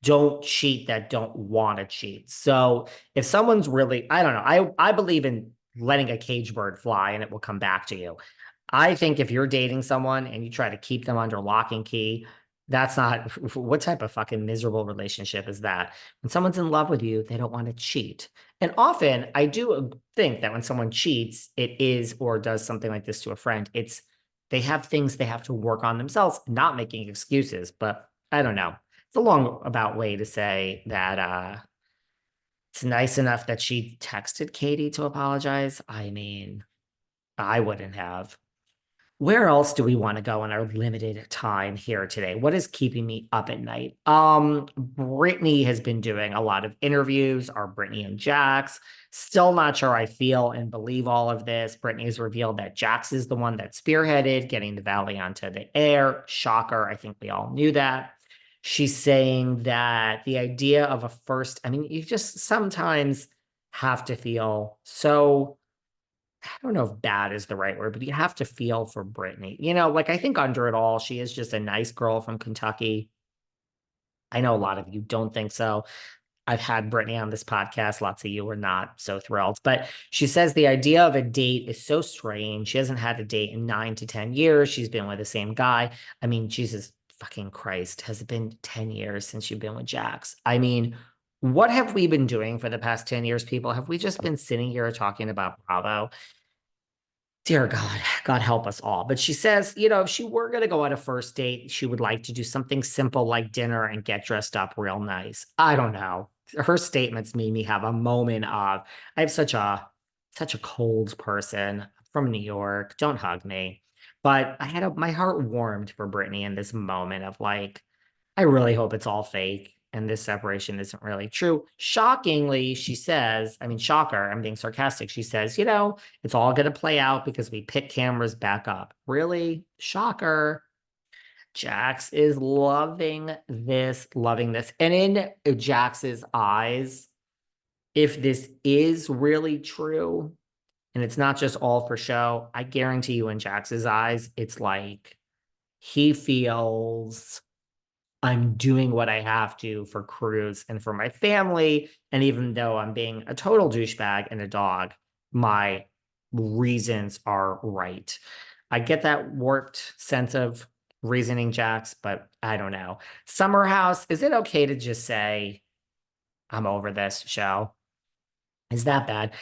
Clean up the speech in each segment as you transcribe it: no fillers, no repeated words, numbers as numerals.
don't cheat that don't want to cheat. So if someone's really, I don't know, I believe in letting a cage bird fly and it will come back to you. I think if you're dating someone and you try to keep them under lock and key, that's not what type of fucking miserable relationship is that? When someone's in love with you, they don't want to cheat. And often I do think that when someone cheats, it is or does something like this to a friend, it's they have things they have to work on themselves, not making excuses. But I don't know. It's a long about way to say that it's nice enough that she texted Katie to apologize. I mean, I wouldn't have. Where else do we want to go in our limited time here today? What is keeping me up at night? Brittany has been doing a lot of interviews, our Brittany and Jax. Still not sure I feel and believe all of this. Brittany has revealed that Jax is the one that spearheaded getting the Valley onto the air. Shocker. I think we all knew that. She's saying that the idea of a first, I mean, you just sometimes have to feel so I don't know if bad is the right word, but you have to feel for Brittany. Like I think under it all, she is just a nice girl from Kentucky. I know a lot of you don't think so. I've had Brittany on this podcast. Lots of you are not so thrilled. But she says the idea of a date is so strange. She hasn't had a date in 9 to 10 years. She's been with the same guy. I mean, Jesus fucking Christ, has it been 10 years since you've been with Jax? I mean, what have we been doing for the past 10 years, people? Have we just been sitting here talking about Bravo? Dear God, God help us all. But she says, if she were going to go on a first date, she would like to do something simple like dinner and get dressed up real nice. I don't know. Her statements made me have a moment of, I have such a cold person from New York. Don't hug me. But my heart warmed for Brittany in this moment of like, I really hope it's all fake and this separation isn't really true. Shockingly, she says, I mean, shocker, I'm being sarcastic. She says, it's all going to play out because we pick cameras back up. Really? Shocker. Jax is loving this, loving this. And in Jax's eyes, if this is really true and it's not just all for show, I guarantee you in Jax's eyes, it's like he feels I'm doing what I have to for Cruz and for my family. And even though I'm being a total douchebag and a dog, my reasons are right. I get that warped sense of reasoning, Jax, but I don't know. Summer House, is it okay to just say, I'm over this show? Is that bad?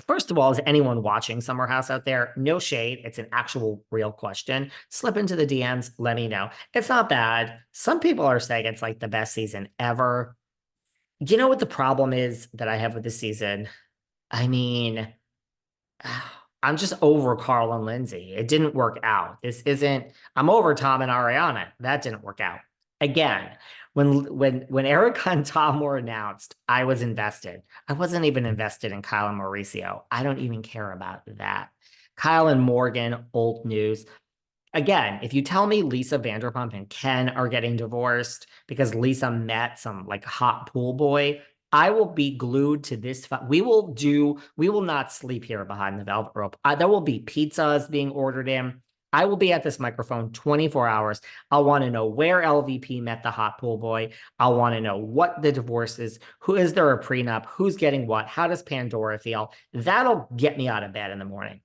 First of all, is anyone watching Summer House out there? No shade. It's an actual real question. Slip into the DMs. Let me know. It's not bad. Some people are saying it's like the best season ever. You know what the problem is that I have with this season? I mean, I'm just over Carl and Lindsay. It didn't work out. I'm over Tom and Ariana. That didn't work out. Again, when Erica and Tom were announced, I was invested. I wasn't even invested in Kyle and Mauricio. I don't even care about that. Kyle and Morgan, old news. Again, if you tell me Lisa Vanderpump and Ken are getting divorced because Lisa met some like hot pool boy, I will be glued to this. We will not sleep here behind the velvet rope. There will be pizzas being ordered in. I will be at this microphone 24 hours. I'll want to know where LVP met the hot pool boy. I'll want to know what the divorce is. Who is there a prenup? Who's getting what? How does Pandora feel? That'll get me out of bed in the morning.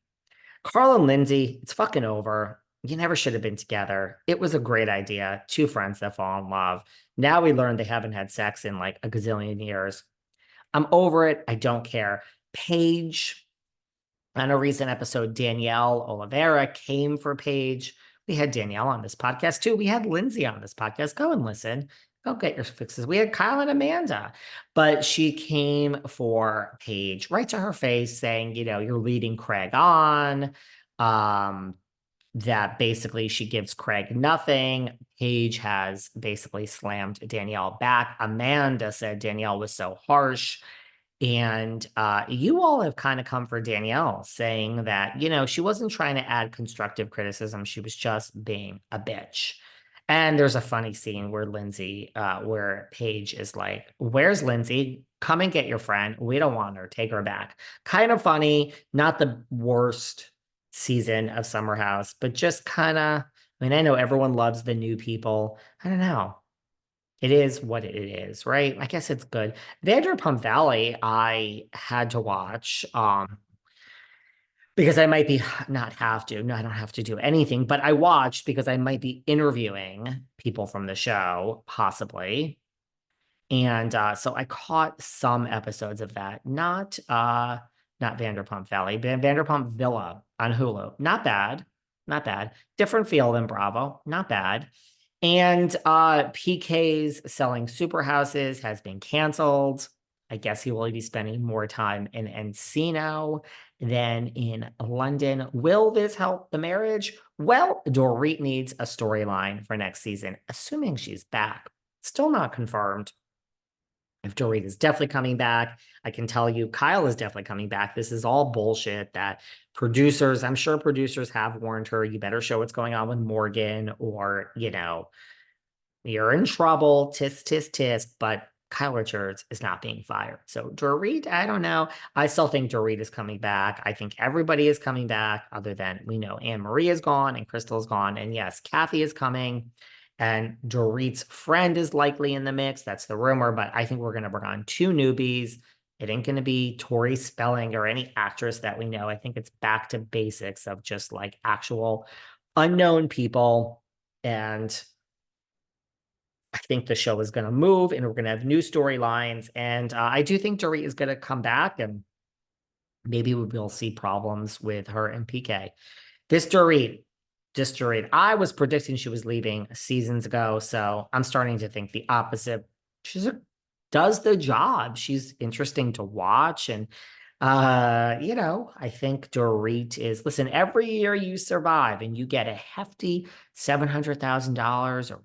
Carl and Lindsay, it's fucking over. You never should have been together. It was a great idea. Two friends that fall in love. Now we learned they haven't had sex in like a gazillion years. I'm over it. I don't care. Paige, on a recent episode, Danielle Olivera came for Paige. We had Danielle on this podcast too. We had Lindsay on this podcast. Go and listen. Go get your fixes. We had Kyle and Amanda, but she came for Paige right to her face saying, you're leading Craig on. Um, that basically she gives Craig nothing. Paige has basically slammed Danielle back. Amanda said Danielle was so harsh. And you all have kind of come for Danielle saying that, she wasn't trying to add constructive criticism. She was just being a bitch. And there's a funny scene where Paige is like, where's Lindsay? Come and get your friend. We don't want her. Take her back. Kind of funny. Not the worst season of Summer House, but just kind of, I mean, I know everyone loves the new people. I don't know. It is what it is, right? I guess it's good. Vanderpump Valley, I had to watch. Because I might be not have to. No, I don't have to do anything, but I watched because I might be interviewing people from the show, possibly. And so I caught some episodes of that. Not Vanderpump Valley, but Vanderpump Villa on Hulu. Not bad. Not bad. Different feel than Bravo. Not bad. And PK's Selling Super Houses has been canceled. I guess he will be spending more time in Encino than in London. Will this help the marriage? Well, Dorit needs a storyline for next season, assuming she's back. Still not confirmed. If Dorit is definitely coming back, I can tell you Kyle is definitely coming back. This is all bullshit that producers, I'm sure producers have warned her, you better show what's going on with Morgan, or, you're in trouble, tisk, tisk, tisk, but Kyle Richards is not being fired. So Dorit, I don't know. I still think Dorit is coming back. I think everybody is coming back, other than we know Anne Marie is gone and Crystal is gone. And yes, Kathy is coming. And Dorit's friend is likely in the mix. That's the rumor, but I think we're going to bring on two newbies. It ain't going to be Tori Spelling or any actress that we know. I think it's back to basics of just like actual unknown people. And I think the show is going to move and we're going to have new storylines. And I do think Dorit is going to come back, and maybe we'll see problems with her and PK. This Dorit, I was predicting she was leaving seasons ago. So I'm starting to think the opposite. Does the job. She's interesting to watch. And, I think Dorit is, listen, every year you survive and you get a hefty $700,000 or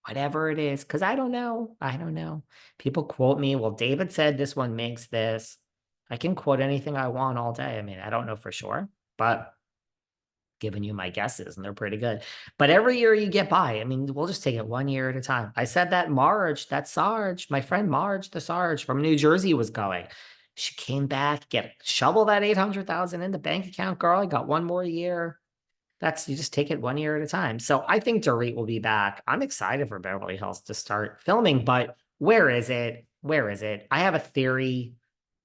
whatever it is, because I don't know. People quote me, well, David said this one makes this. I can quote anything I want all day. I mean, I don't know for sure, but giving you my guesses, and they're pretty good. But every year you get by. I mean, we'll just take it one year at a time. I said that Sarge, my friend Marge, the Sarge from New Jersey was going. She came back, shovel that 800,000 in the bank account, girl. I got one more year. You just take it one year at a time. So I think Dorit will be back. I'm excited for Beverly Hills to start filming, but where is it? Where is it? I have a theory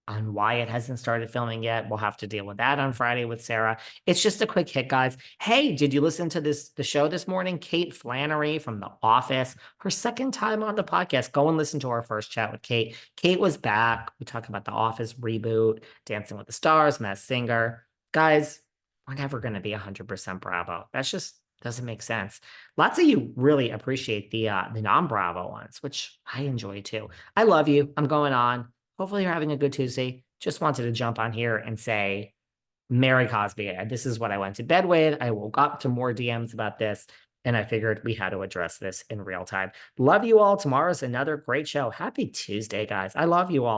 on why it hasn't started filming yet. We'll have to deal with that on Friday with Sarah. It's just a quick hit, guys. Hey, did you listen to the show this morning? Kate Flannery from The Office, her second time on the podcast. Go and listen to our first chat with Kate. Kate was back. We talked about The Office reboot, Dancing with the Stars, Masked Singer. Guys, we're never going to be 100% Bravo. That's just doesn't make sense. Lots of you really appreciate the non-Bravo ones, which I enjoy too. I love you. I'm going on. Hopefully you're having a good Tuesday. Just wanted to jump on here and say, Mary Cosby. This is what I went to bed with. I woke up to more DMs about this, and I figured we had to address this in real time. Love you all. Tomorrow's another great show. Happy Tuesday, guys. I love you all.